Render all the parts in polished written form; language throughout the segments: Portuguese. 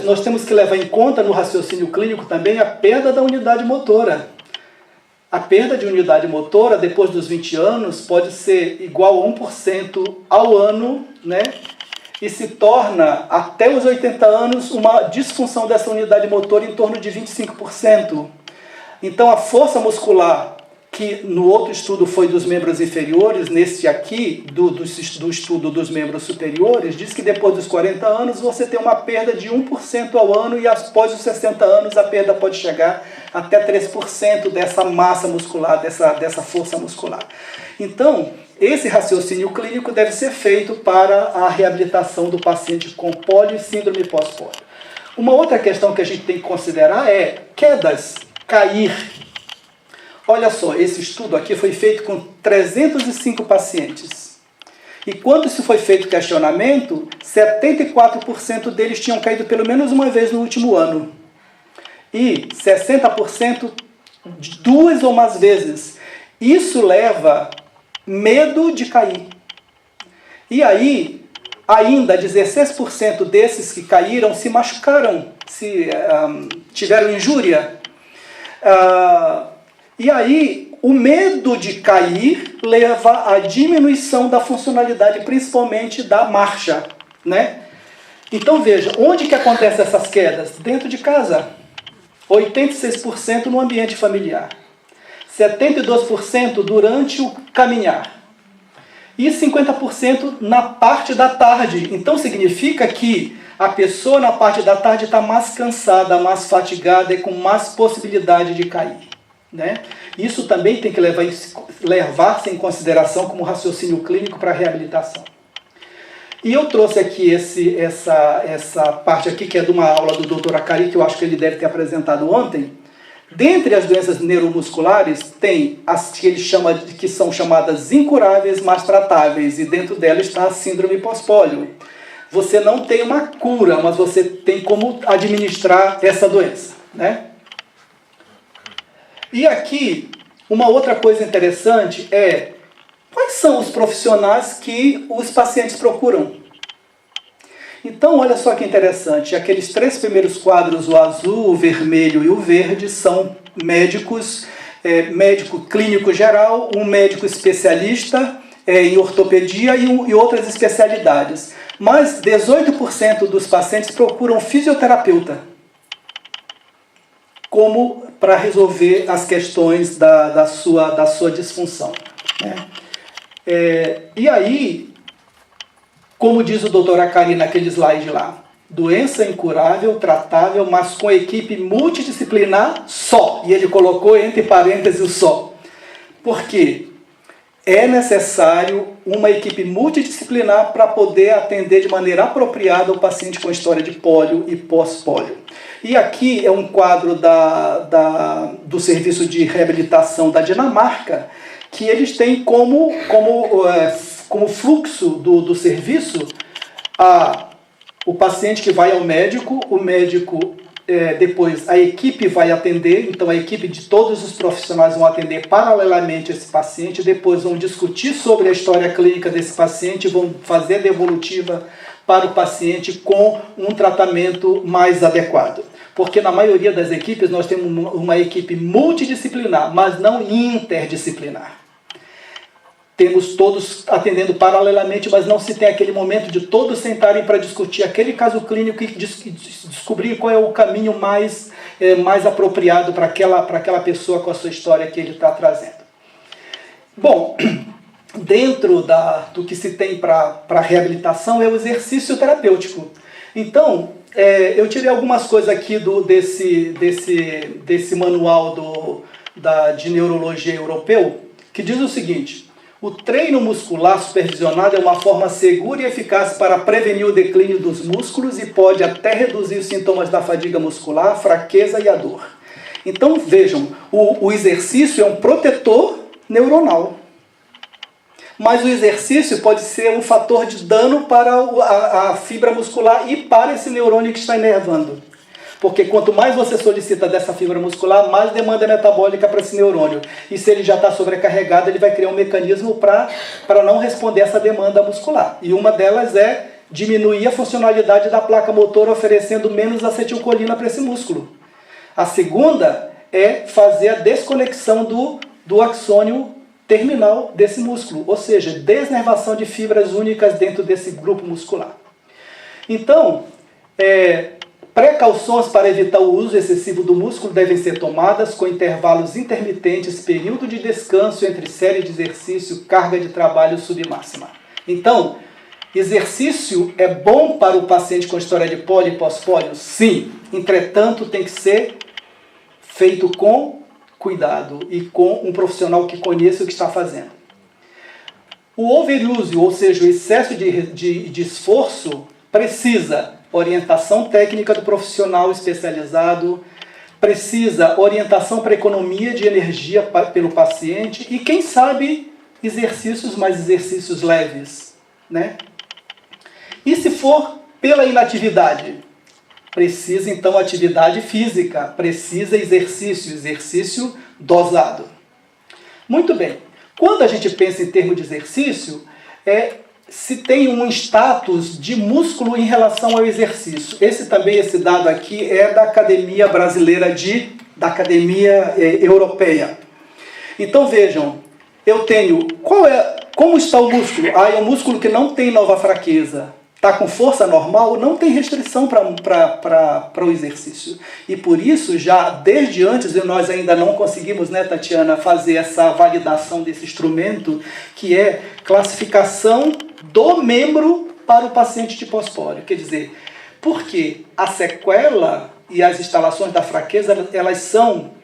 Nós temos que levar em conta no raciocínio clínico também a perda da unidade motora. A perda de unidade motora depois dos 20 anos pode ser igual a 1% ao ano, né? E se torna, até os 80 anos, uma disfunção dessa unidade motora em torno de 25%. Então, a força muscular, que no outro estudo foi dos membros inferiores, neste aqui, do estudo dos membros superiores, diz que depois dos 40 anos você tem uma perda de 1% ao ano e após os 60 anos a perda pode chegar até 3% dessa massa muscular, dessa força muscular. Então, esse raciocínio clínico deve ser feito para a reabilitação do paciente com pólio e síndrome pós-pólio. Uma outra questão que a gente tem que considerar é quedas, cair. Olha só, esse estudo aqui foi feito com 305 pacientes. E quando isso foi feito questionamento, 74% deles tinham caído pelo menos uma vez no último ano. E 60% duas ou mais vezes. Isso leva medo de cair. E aí, ainda 16% desses que caíram se machucaram, tiveram injúria. E aí, o medo de cair leva à diminuição da funcionalidade, principalmente da marcha, né? Então veja, onde que acontecem essas quedas? Dentro de casa. 86% no ambiente familiar. 72% durante o caminhar. E 50% na parte da tarde. Então significa que a pessoa na parte da tarde está mais cansada, mais fatigada e com mais possibilidade de cair, né? Isso também tem que levar-se em consideração como raciocínio clínico para a reabilitação. E eu trouxe aqui essa parte aqui, que é de uma aula do Dr. Akari, que eu acho que ele deve ter apresentado ontem. Dentre as doenças neuromusculares, tem as que ele chama, que são chamadas incuráveis, mas tratáveis, e dentro dela está a síndrome pós-pólio. Você não tem uma cura, mas você tem como administrar essa doença, né? E aqui, uma outra coisa interessante é quais são os profissionais que os pacientes procuram. Então, olha só que interessante, aqueles 3 primeiros quadros, o azul, o vermelho e o verde, são médicos, médico clínico geral, um médico especialista em ortopedia e outras especialidades. Mas 18% dos pacientes procuram fisioterapeuta como para resolver as questões da sua disfunção, né? E aí, como diz o Dr. Akari naquele slide lá, doença incurável, tratável, mas com equipe multidisciplinar só. E ele colocou entre parênteses o só. Por quê? É necessário uma equipe multidisciplinar para poder atender de maneira apropriada o paciente com história de pólio e pós-pólio. E aqui é um quadro do Serviço de Reabilitação da Dinamarca, que eles têm como fluxo do serviço o paciente que vai ao médico, o médico depois a equipe vai atender, então a equipe de todos os profissionais vão atender paralelamente esse paciente, depois vão discutir sobre a história clínica desse paciente, vão fazer a devolutiva para o paciente com um tratamento mais adequado. Porque na maioria das equipes nós temos uma equipe multidisciplinar, mas não interdisciplinar. Temos todos atendendo paralelamente, mas não se tem aquele momento de todos sentarem para discutir aquele caso clínico e descobrir qual é o caminho mais apropriado para aquela pessoa com a sua história que ele está trazendo. Bom, dentro do que se tem para reabilitação é o exercício terapêutico. Então, eu tirei algumas coisas aqui desse manual de neurologia europeu, que diz o seguinte: o treino muscular supervisionado é uma forma segura e eficaz para prevenir o declínio dos músculos e pode até reduzir os sintomas da fadiga muscular, fraqueza e a dor. Então, vejam, o exercício é um protetor neuronal. Mas o exercício pode ser um fator de dano para a fibra muscular e para esse neurônio que está inervando. Porque quanto mais você solicita dessa fibra muscular, mais demanda metabólica para esse neurônio. E se ele já está sobrecarregado, ele vai criar um mecanismo para não responder essa demanda muscular. E uma delas é diminuir a funcionalidade da placa motora oferecendo menos acetilcolina para esse músculo. A segunda é fazer a desconexão do axônio terminal desse músculo, ou seja, desnervação de fibras únicas dentro desse grupo muscular. Então, precauções para evitar o uso excessivo do músculo devem ser tomadas com intervalos intermitentes, período de descanso entre série de exercício, carga de trabalho submáxima. Então, exercício é bom para o paciente com história de pólio e pós-pólio? Sim. Entretanto, tem que ser feito com cuidado e com um profissional que conheça o que está fazendo. O overuse, ou seja, o excesso de esforço, precisa orientação técnica do profissional especializado, precisa orientação para economia de energia pelo paciente e, quem sabe, exercícios, mais exercícios leves, né? E se for pela inatividade? Precisa, então, atividade física, precisa exercício dosado. Muito bem. Quando a gente pensa em termos de exercício, se tem um status de músculo em relação ao exercício. Esse dado aqui é da Academia Brasileira da Academia Europeia. Então, vejam, eu tenho, como está o músculo? É um músculo que não tem nova fraqueza. Está com força normal, não tem restrição para o exercício. E por isso, já desde antes, e nós ainda não conseguimos, né, Tatiana, fazer essa validação desse instrumento, que é classificação do membro para o paciente de pós-pólio. Quer dizer, porque a sequela e as instalações da fraqueza, elas são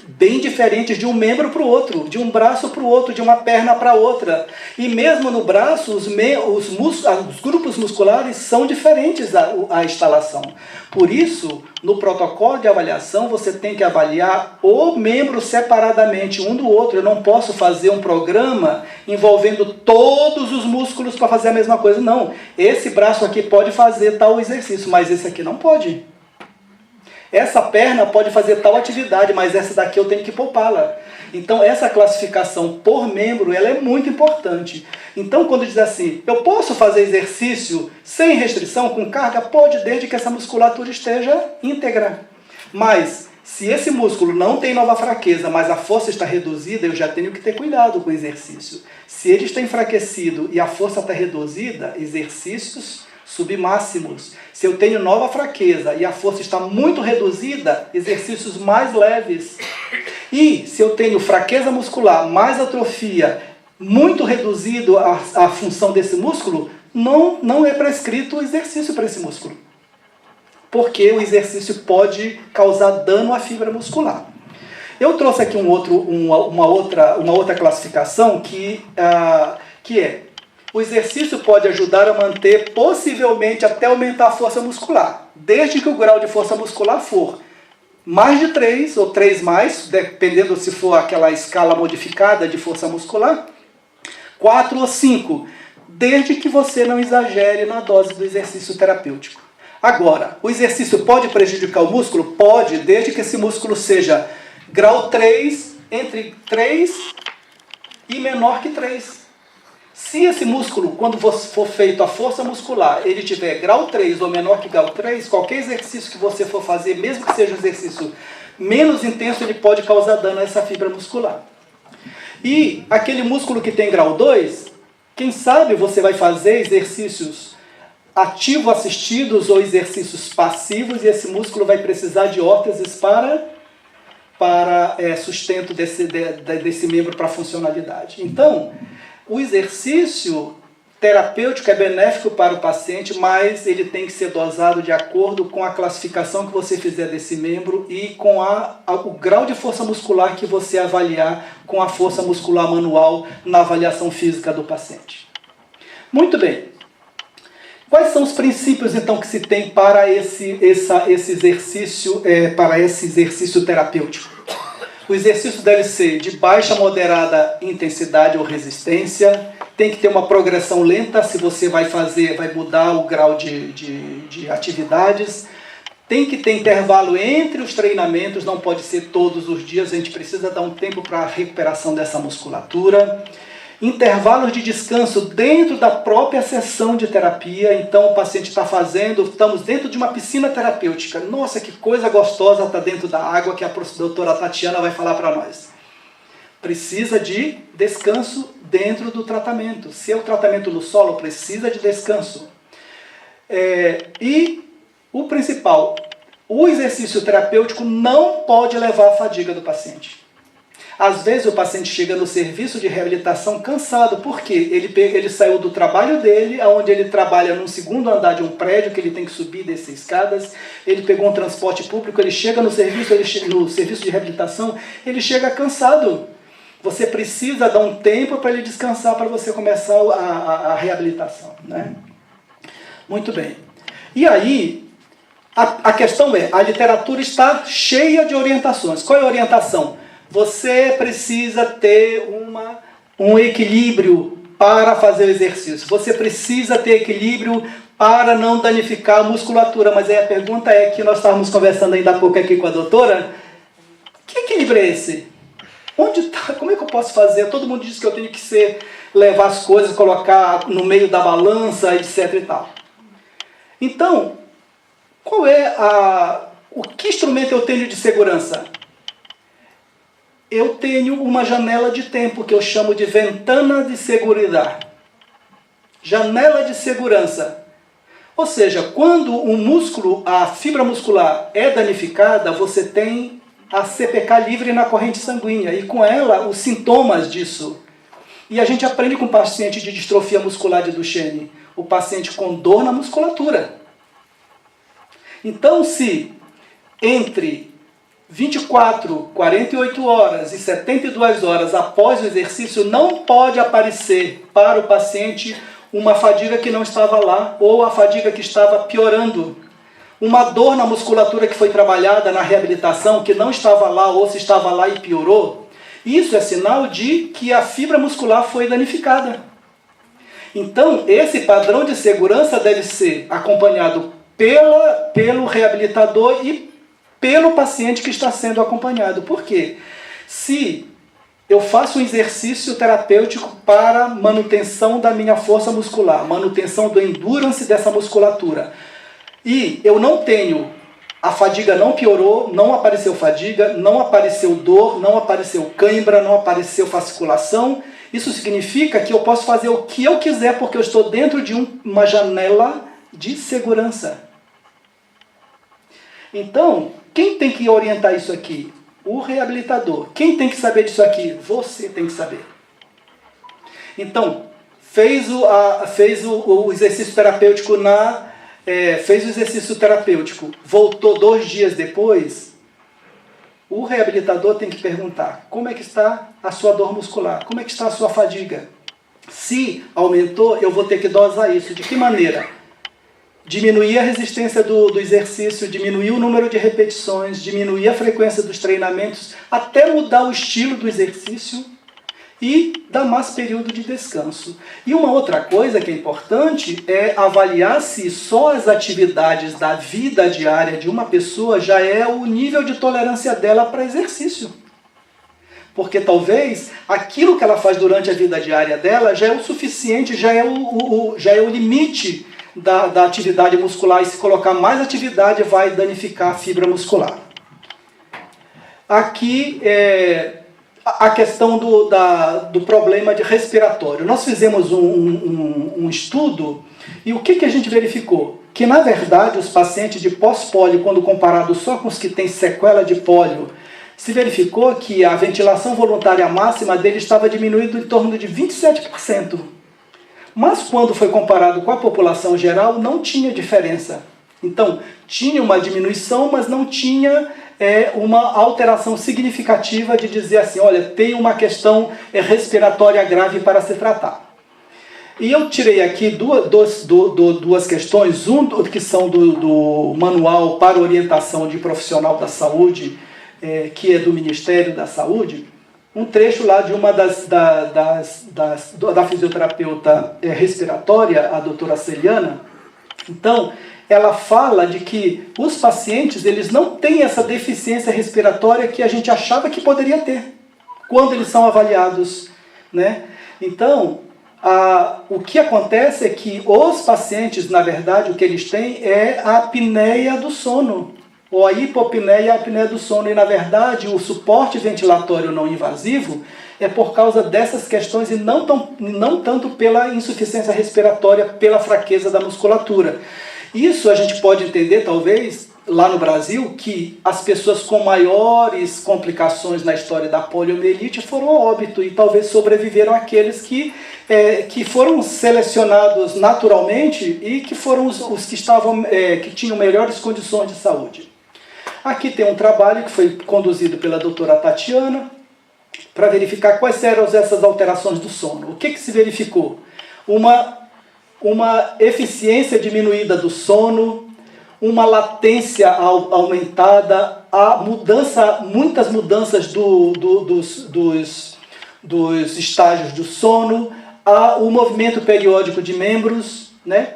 bem diferentes de um membro para o outro, de um braço para o outro, de uma perna para outra. E mesmo no braço, os grupos musculares são diferentes a instalação. Por isso, no protocolo de avaliação, você tem que avaliar o membro separadamente, um do outro. Eu não posso fazer um programa envolvendo todos os músculos para fazer a mesma coisa. Não, esse braço aqui pode fazer tal exercício, mas esse aqui não pode. Essa perna pode fazer tal atividade, mas essa daqui eu tenho que poupá-la. Então, essa classificação por membro, ela é muito importante. Então, quando diz assim, eu posso fazer exercício sem restrição, com carga? Pode, desde que essa musculatura esteja íntegra. Mas, se esse músculo não tem nova fraqueza, mas a força está reduzida, eu já tenho que ter cuidado com o exercício. Se ele está enfraquecido e a força está reduzida, exercícios submáximos. Se eu tenho nova fraqueza e a força está muito reduzida, exercícios mais leves. E se eu tenho fraqueza muscular, mais atrofia, muito reduzido a função desse músculo, não é prescrito o exercício para esse músculo. Porque o exercício pode causar dano à fibra muscular. Eu trouxe aqui uma outra classificação que é: o exercício pode ajudar a manter, possivelmente até aumentar a força muscular, desde que o grau de força muscular for mais de 3 ou 3 mais, dependendo se for aquela escala modificada de força muscular, 4 ou 5, desde que você não exagere na dose do exercício terapêutico. Agora, o exercício pode prejudicar o músculo? Pode, desde que esse músculo seja grau 3, entre 3 e menor que 3. Se esse músculo, quando for feito a força muscular, ele tiver grau 3 ou menor que grau 3, qualquer exercício que você for fazer, mesmo que seja um exercício menos intenso, ele pode causar dano a essa fibra muscular. E aquele músculo que tem grau 2, quem sabe você vai fazer exercícios ativos assistidos ou exercícios passivos, e esse músculo vai precisar de órteses para sustento desse membro para funcionalidade. Então, o exercício terapêutico é benéfico para o paciente, mas ele tem que ser dosado de acordo com a classificação que você fizer desse membro e com o grau de força muscular que você avaliar com a força muscular manual na avaliação física do paciente. Muito bem. Quais são os princípios, então, que se tem para esse exercício terapêutico? O exercício deve ser de baixa a moderada intensidade ou resistência, tem que ter uma progressão lenta, se você vai mudar o grau de atividades, tem que ter intervalo entre os treinamentos, não pode ser todos os dias, a gente precisa dar um tempo para a recuperação dessa musculatura. Intervalos de descanso dentro da própria sessão de terapia. Então o paciente está fazendo, estamos dentro de uma piscina terapêutica. Nossa, que coisa gostosa está dentro da água que a doutora Tatiana vai falar para nós. Precisa de descanso dentro do tratamento. Se é o tratamento no solo, precisa de descanso. E o principal, o exercício terapêutico não pode levar à fadiga do paciente. Às vezes o paciente chega no serviço de reabilitação cansado, porque ele saiu do trabalho dele, onde ele trabalha num segundo andar de um prédio, que ele tem que subir e descer escadas, ele pegou um transporte público, ele chega no serviço de reabilitação, ele chega cansado. Você precisa dar um tempo para ele descansar, para você começar a reabilitação, né? Muito bem. E aí, a questão é, a literatura está cheia de orientações. Qual é a orientação? Você precisa ter um equilíbrio para fazer o exercício. Você precisa ter equilíbrio para não danificar a musculatura. Mas aí a pergunta é, que nós estávamos conversando ainda há pouco aqui com a doutora, que equilíbrio é esse? Onde está? Como é que eu posso fazer? Todo mundo diz que eu tenho que levar as coisas, colocar no meio da balança, etc e tal. Então, qual é que instrumento eu tenho de segurança? Eu tenho uma janela de tempo que eu chamo de ventana de segurança. Janela de segurança. Ou seja, quando a fibra muscular é danificada, você tem a CPK livre na corrente sanguínea e com ela os sintomas disso. E a gente aprende com o paciente de distrofia muscular de Duchenne, o paciente com dor na musculatura. Então, se entre 24, 48 horas e 72 horas após o exercício não pode aparecer para o paciente uma fadiga que não estava lá ou a fadiga que estava piorando, uma dor na musculatura que foi trabalhada na reabilitação que não estava lá ou se estava lá e piorou, isso é sinal de que a fibra muscular foi danificada. Então, esse padrão de segurança deve ser acompanhado pelo reabilitador e pelo paciente que está sendo acompanhado. Por quê? Se eu faço um exercício terapêutico para manutenção da minha força muscular, manutenção do endurance dessa musculatura, e eu não tenho, a fadiga não piorou, não apareceu fadiga, não apareceu dor, não apareceu cãibra, não apareceu fasciculação, isso significa que eu posso fazer o que eu quiser, porque eu estou dentro de uma janela de segurança. Então, quem tem que orientar isso aqui? O reabilitador. Quem tem que saber disso aqui? Você tem que saber. Então, fez o exercício terapêutico fez o exercício terapêutico, voltou 2 dias depois, o reabilitador tem que perguntar como é que está a sua dor muscular, como é que está a sua fadiga. Se aumentou, eu vou ter que dosar isso. De que maneira? Diminuir a resistência do exercício, diminuir o número de repetições, diminuir a frequência dos treinamentos, até mudar o estilo do exercício e dar mais período de descanso. E uma outra coisa que é importante é avaliar se só as atividades da vida diária de uma pessoa já é o nível de tolerância dela para exercício. Porque talvez aquilo que ela faz durante a vida diária dela já é o suficiente, já é o limite da atividade muscular, e se colocar mais atividade vai danificar a fibra muscular. Aqui a questão do problema de respiratório. Nós fizemos um estudo e o que a gente verificou? Que na verdade os pacientes de pós-pólio, quando comparado só com os que têm sequela de pólio, se verificou que a ventilação voluntária máxima dele estava diminuindo em torno de 27%. Mas quando foi comparado com a população geral, não tinha diferença. Então, tinha uma diminuição, mas não tinha uma alteração significativa de dizer assim, olha, tem uma questão respiratória grave para se tratar. E eu tirei aqui duas questões, que são do Manual para Orientação de Profissional da Saúde, que é do Ministério da Saúde, um trecho lá de uma da fisioterapeuta respiratória, a doutora Celiana. Então, ela fala de que os pacientes eles não têm essa deficiência respiratória que a gente achava que poderia ter, quando eles são avaliados, né? Então, o que acontece é que os pacientes, na verdade, o que eles têm é a apneia do sono, ou a hipopneia e a apneia do sono. E, na verdade, o suporte ventilatório não invasivo é por causa dessas questões e não tanto pela insuficiência respiratória, pela fraqueza da musculatura. Isso a gente pode entender, talvez, lá no Brasil, que as pessoas com maiores complicações na história da poliomielite foram a óbito e talvez sobreviveram aqueles que foram selecionados naturalmente e que foram os que tinham melhores condições de saúde. Aqui tem um trabalho que foi conduzido pela doutora Tatiana para verificar quais eram essas alterações do sono. O que se verificou? Uma eficiência diminuída do sono, uma latência aumentada, muitas mudanças dos estágios do sono, o movimento periódico de membros, né?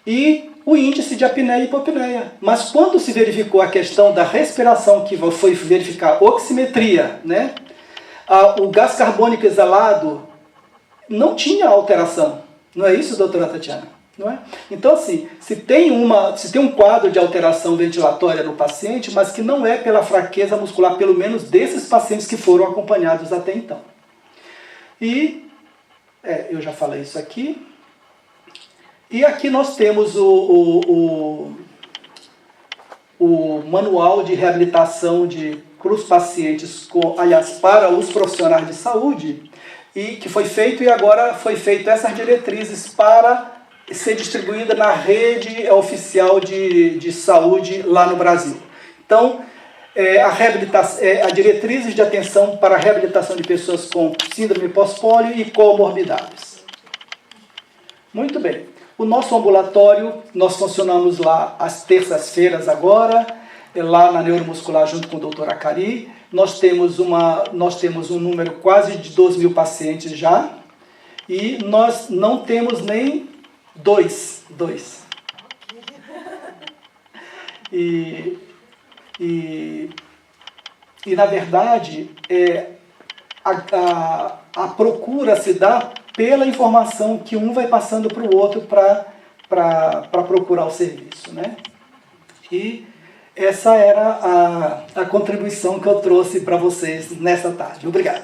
E o índice de apneia e hipopneia. Mas quando se verificou a questão da respiração, que foi verificar oximetria, né? O gás carbônico exalado não tinha alteração. Não é isso, doutora Tatiana? Não é? Então, assim, se tem um quadro de alteração ventilatória no paciente, mas que não é pela fraqueza muscular, pelo menos desses pacientes que foram acompanhados até então. E, eu já falei isso aqui. E aqui nós temos o manual de reabilitação para os pacientes, para os profissionais de saúde, e que foi feito, e agora foi feito essas diretrizes para ser distribuída na rede oficial de saúde lá no Brasil. Então, a diretrizes de atenção para a reabilitação de pessoas com síndrome pós-pólio e comorbidades. Muito bem. O nosso ambulatório, nós funcionamos lá às terças-feiras agora, lá na neuromuscular junto com o Dr. Acari. Nós temos um número quase de 2.000 pacientes já, e nós não temos nem dois. E na verdade, a procura se dá pela informação que um vai passando para o outro para procurar o serviço, né? E essa era a contribuição que eu trouxe para vocês nessa tarde. Obrigado.